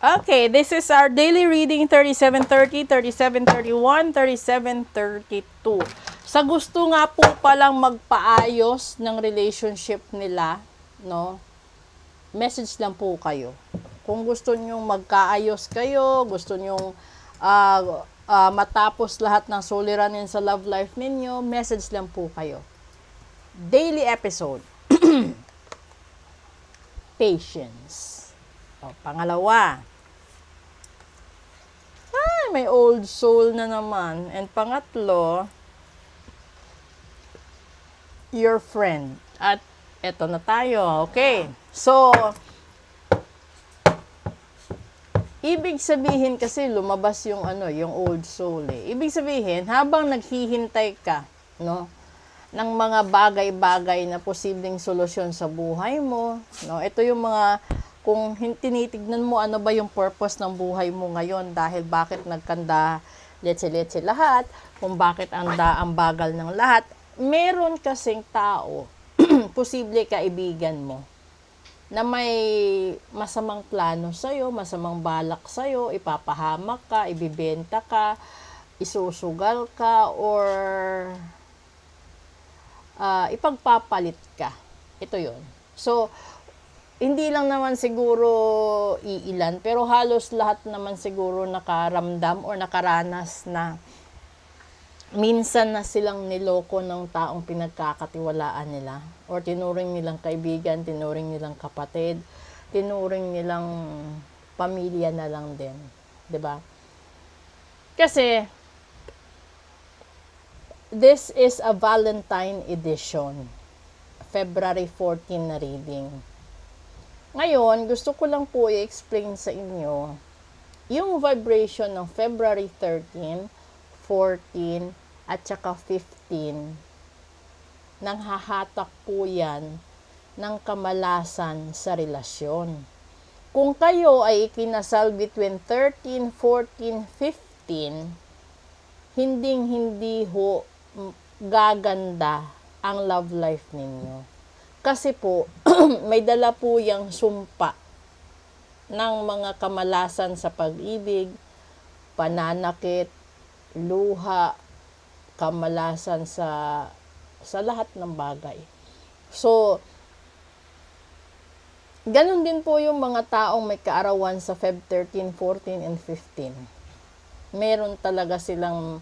Okay, this is our daily reading 3730, 3731, 3732. Sa gusto nga po palang magpaayos ng relationship nila, no? Message lang po kayo. Kung gusto nyong magkaayos kayo, gusto nyong matapos lahat ng suliranin sa love life ninyo, message lang po kayo. Daily episode. Patience. O, pangalawa. Ay, may old soul na naman. And pangatlo, your friend. At eto na tayo. Okay. So, ibig sabihin kasi lumabas yung yung old soul eh. Ibig sabihin, habang naghihintay ka, no, ng mga bagay-bagay na posibleng solusyon sa buhay mo, no, ito yung mga kung tinitignan mo ano ba yung purpose ng buhay mo ngayon dahil bakit nagkanda letse-letse lahat, kung bakit ang bagal ng lahat, meron kasing tao, posible kaibigan mo, na may masamang plano sa'yo, masamang balak sa'yo, ipapahamak ka, ibibenta ka, isusugal ka, or ipagpapalit ka. Ito yun. So, hindi lang naman siguro iilan, pero halos lahat naman siguro nakaramdam or nakaranas na minsan na silang niloko ng taong pinagkakatiwalaan nila or tinuring nilang kaibigan, tinuring nilang kapatid, tinuring nilang pamilya na lang din. 'Di ba? Kasi this is a Valentine edition. February 14 na reading. Ngayon, gusto ko lang po i-explain sa inyo yung vibration ng February 13, 14, at saka 15. Nang hahatak po yan ng kamalasan sa relasyon. Kung kayo ay ikinasal between 13, 14, 15, hinding-hindi ho gaganda ang love life ninyo. Kasi po, may dala po yung sumpa ng mga kamalasan sa pag-ibig, pananakit, luha, kamalasan sa lahat ng bagay. So, ganun din po yung mga taong may kaarawan sa Feb 13, 14, and 15. Meron talaga silang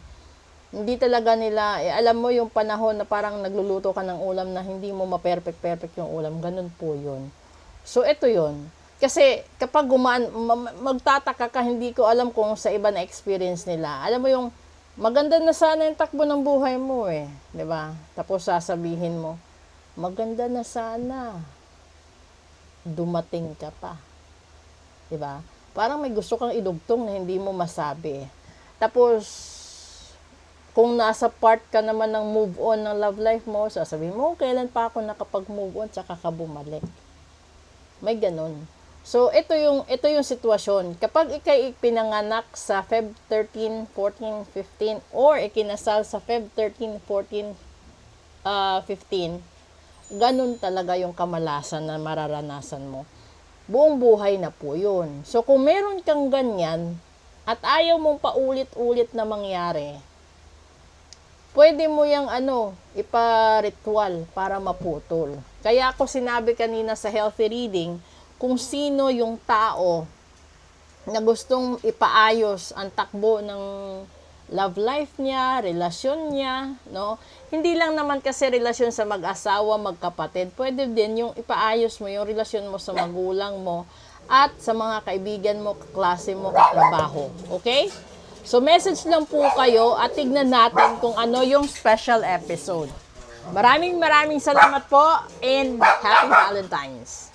hindi talaga nila, alam mo yung panahon na parang nagluluto ka ng ulam na hindi mo ma-perfect yung ulam, ganun po yun. So, ito yun. Kasi, kapag magtataka ka, hindi ko alam kung sa iba na experience nila. Alam mo yung, maganda na sana yung takbo ng buhay mo eh. 'Di ba? Tapos sasabihin mo, maganda na sana. Dumating ka pa. 'Di ba? Parang may gusto kang idugtong na hindi mo masabi. Tapos, kung nasa part ka naman ng move on ng love life mo, sasabihin mo, kailan pa ako nakapag-move on, tsaka ka bumalik. May ganun. So, ito yung sitwasyon. Kapag ikay pinanganak sa Feb 13, 14, 15, or ikinasal sa Feb 13, 14, 15, ganun talaga yung kamalasan na mararanasan mo. Buong buhay na po yun. So, kung meron kang ganyan, at ayaw mong paulit-ulit na mangyari, pwede mo yung ipa-ritual para maputol. Kaya ako sinabi kanina sa healthy reading, kung sino yung tao na gustong ipaayos ang takbo ng love life niya, relasyon niya, no? Hindi lang naman kasi relasyon sa mag-asawa, magkapatid. Pwede din yung ipaayos mo yung relasyon mo sa magulang mo at sa mga kaibigan mo, kaklase mo, katrabaho. Okay? So, message lang po kayo at tignan natin kung ano yung special episode. Maraming salamat po and Happy Valentine's!